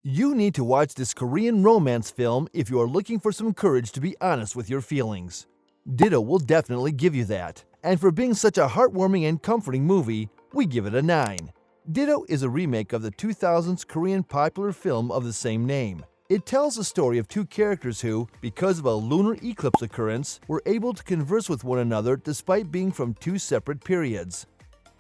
You need to watch this Korean romance film if you are looking for some courage to be honest with your feelings. Ditto will definitely give you that. And for being such a heartwarming and comforting movie, we give it a 9. Ditto is a remake of the 2000s Korean popular film of the same name. It tells the story of two characters who, because of a lunar eclipse occurrence, were able to converse with one another despite being from two separate periods.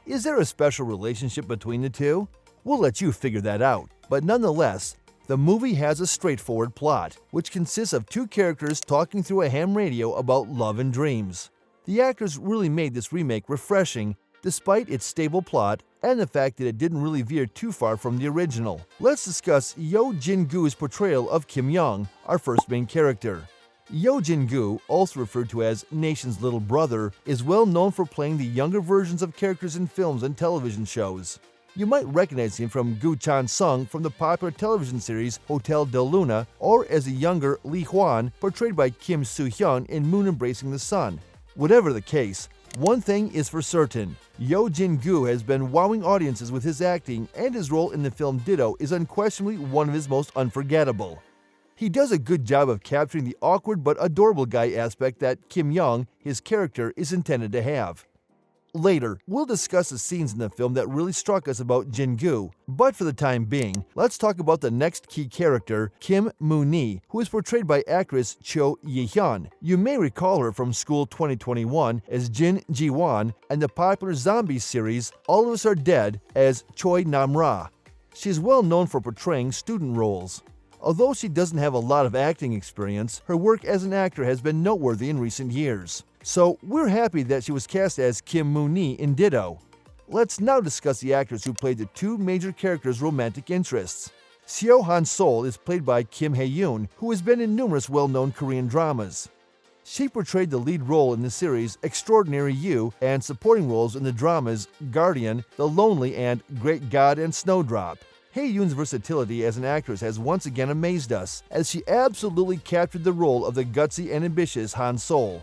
Is there a special relationship between the two? We'll let you figure that out. But nonetheless, the movie has a straightforward plot, which consists of two characters talking through a ham radio about love and dreams. The actors really made this remake refreshing, despite its stable plot and the fact that it didn't really veer too far from the original. Let's discuss Yo Jin-goo's portrayal of Kim Young, our first main character. Yo Jin-goo, also referred to as Nation's little brother, is well known for playing the younger versions of characters in films and television shows. You might recognize him from Gu Chan-sung from the popular television series Hotel Del Luna, or as a younger Lee Hwan, portrayed by Kim Soo-hyun in Moon Embracing the Sun. Whatever the case, one thing is for certain, Yo Jin-goo has been wowing audiences with his acting, and his role in the film Ditto is unquestionably one of his most unforgettable. He does a good job of capturing the awkward but adorable guy aspect that Kim Young, his character, is intended to have. Later, we'll discuss the scenes in the film that really struck us about Jin-goo, but for the time being, let's talk about the next key character, Kim Moo-nee, who is portrayed by actress Cho Ye-hyun. You may recall her from School 2021 as Jin Ji-won and the popular zombie series All of Us Are Dead as Choi Nam-ra. She is well known for portraying student roles. Although she doesn't have a lot of acting experience, her work as an actor has been noteworthy in recent years. So we're happy that she was cast as Kim Moo-nee in Ditto. Let's now discuss the actors who played the two major characters' romantic interests. Seo Han-sol is played by Kim Hae-yoon, who has been in numerous well-known Korean dramas. She portrayed the lead role in the series Extraordinary You and supporting roles in the dramas Guardian, The Lonely, and Great God and Snowdrop. Hae-yoon's versatility as an actress has once again amazed us, as she absolutely captured the role of the gutsy and ambitious Han-sol.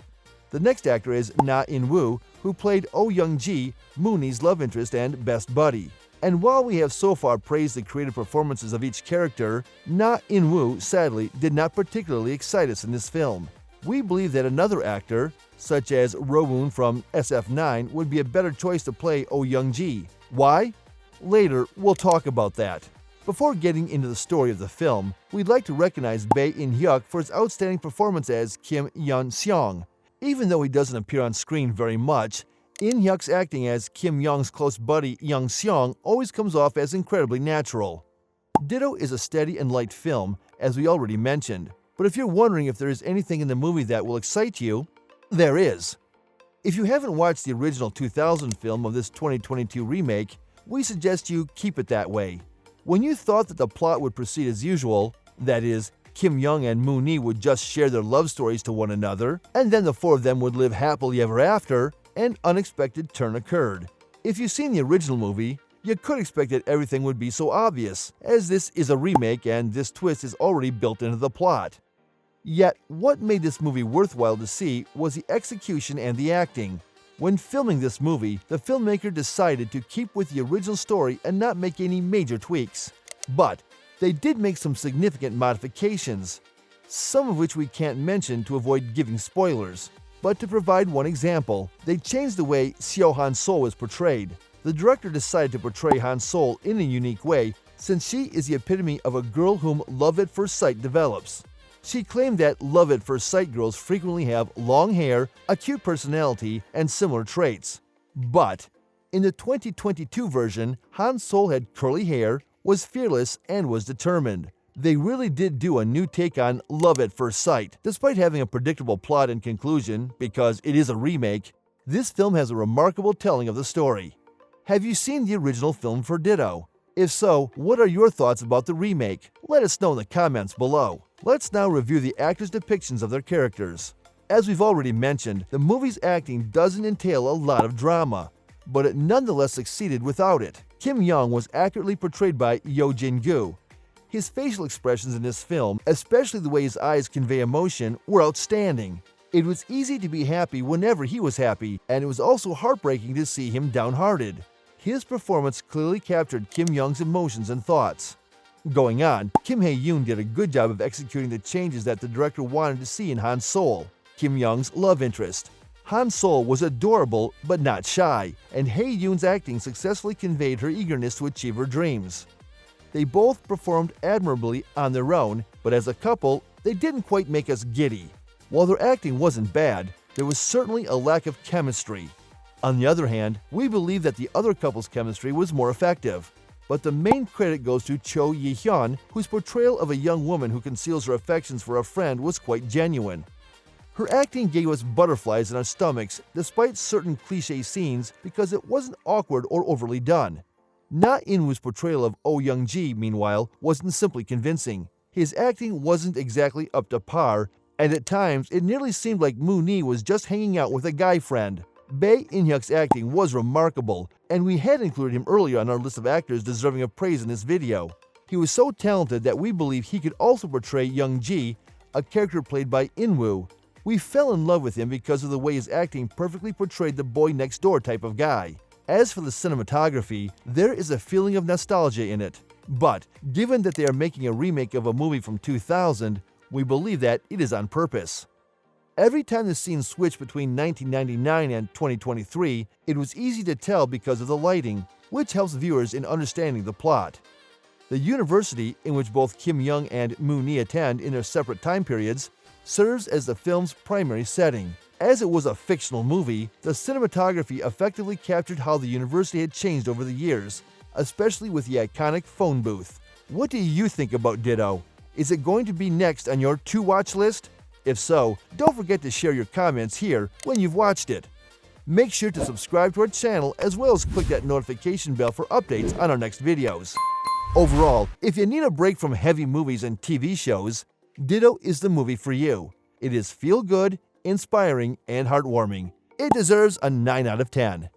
The next actor is Na In-woo, who played Oh Young-ji, Moo-nee's love interest and best buddy. And while we have so far praised the creative performances of each character, Na In-woo sadly did not particularly excite us in this film. We believe that another actor, such as Ro-woon from SF9, would be a better choice to play Oh Young-ji. Why? Later, we'll talk about that. Before getting into the story of the film, we'd like to recognize Bae In-hyuk for his outstanding performance as Kim Yeon-seong. Even though he doesn't appear on screen very much, In-hyuk's acting as Kim Young's close buddy Young-seong always comes off as incredibly natural. Ditto is a steady and light film, as we already mentioned, but if you're wondering if there is anything in the movie that will excite you, there is. If you haven't watched the original 2000 film of this 2022 remake, we suggest you keep it that way. When you thought that the plot would proceed as usual, that is, Kim Young and Moo-nee would just share their love stories to one another, and then the four of them would live happily ever after, an unexpected turn occurred. If you've seen the original movie, you could expect that everything would be so obvious, as this is a remake and this twist is already built into the plot. Yet, what made this movie worthwhile to see was the execution and the acting. When filming this movie, the filmmaker decided to keep with the original story and not make any major tweaks. But they did make some significant modifications, some of which we can't mention to avoid giving spoilers. But to provide one example, they changed the way Seo Han-sol was portrayed. The director decided to portray Han-sol in a unique way, since she is the epitome of a girl whom love at first sight develops. She claimed that love at first sight girls frequently have long hair, a cute personality, and similar traits. But in the 2022 version, Han-sol had curly hair, was fearless, and was determined. They really did do a new take on love at first sight. Despite having a predictable plot and conclusion, because it is a remake, this film has a remarkable telling of the story. Have you seen the original film for Ditto? If so, what are your thoughts about the remake? Let us know in the comments below. Let's now review the actors' depictions of their characters. As we've already mentioned, the movie's acting doesn't entail a lot of drama, but it nonetheless succeeded without it. Kim Young was accurately portrayed by Yo Jin-goo. His facial expressions in this film, especially the way his eyes convey emotion, were outstanding. It was easy to be happy whenever he was happy, and it was also heartbreaking to see him downhearted. His performance clearly captured Kim Young's emotions and thoughts. Going on, Kim Hae-yoon did a good job of executing the changes that the director wanted to see in Han Sol, Kim Young's love interest. Han Sol was adorable but not shy, and Hae-yoon's acting successfully conveyed her eagerness to achieve her dreams. They both performed admirably on their own, but as a couple, they didn't quite make us giddy. While their acting wasn't bad, there was certainly a lack of chemistry. On the other hand, we believe that the other couple's chemistry was more effective. But the main credit goes to Cho Ye-hyun, whose portrayal of a young woman who conceals her affections for a friend was quite genuine. Her acting gave us butterflies in our stomachs despite certain cliché scenes because it wasn't awkward or overly done. Na In-woo's portrayal of Oh Young-ji, meanwhile, wasn't simply convincing. His acting wasn't exactly up to par, and at times it nearly seemed like Moon-hee was just hanging out with a guy friend. Bae In-hyuk's acting was remarkable, and we had included him earlier on our list of actors deserving of praise in this video. He was so talented that we believe he could also portray Young-ji, a character played by In-woo. We fell in love with him because of the way his acting perfectly portrayed the boy-next-door type of guy. As for the cinematography, there is a feeling of nostalgia in it. But, given that they are making a remake of a movie from 2000, we believe that it is on purpose. Every time the scenes switched between 1999 and 2023, it was easy to tell because of the lighting, which helps viewers in understanding the plot. The university, in which both Kim Young and Moon-hee attend in their separate time periods, serves as the film's primary setting. As it was a fictional movie, the cinematography effectively captured how the university had changed over the years, especially with the iconic phone booth. What do you think about Ditto? Is it going to be next on your to-watch list? If so, don't forget to share your comments here when you've watched it. Make sure to subscribe to our channel as well as click that notification bell for updates on our next videos. Overall, if you need a break from heavy movies and TV shows, Ditto is the movie for you. It is feel-good, inspiring, and heartwarming. It deserves a 9 out of 10.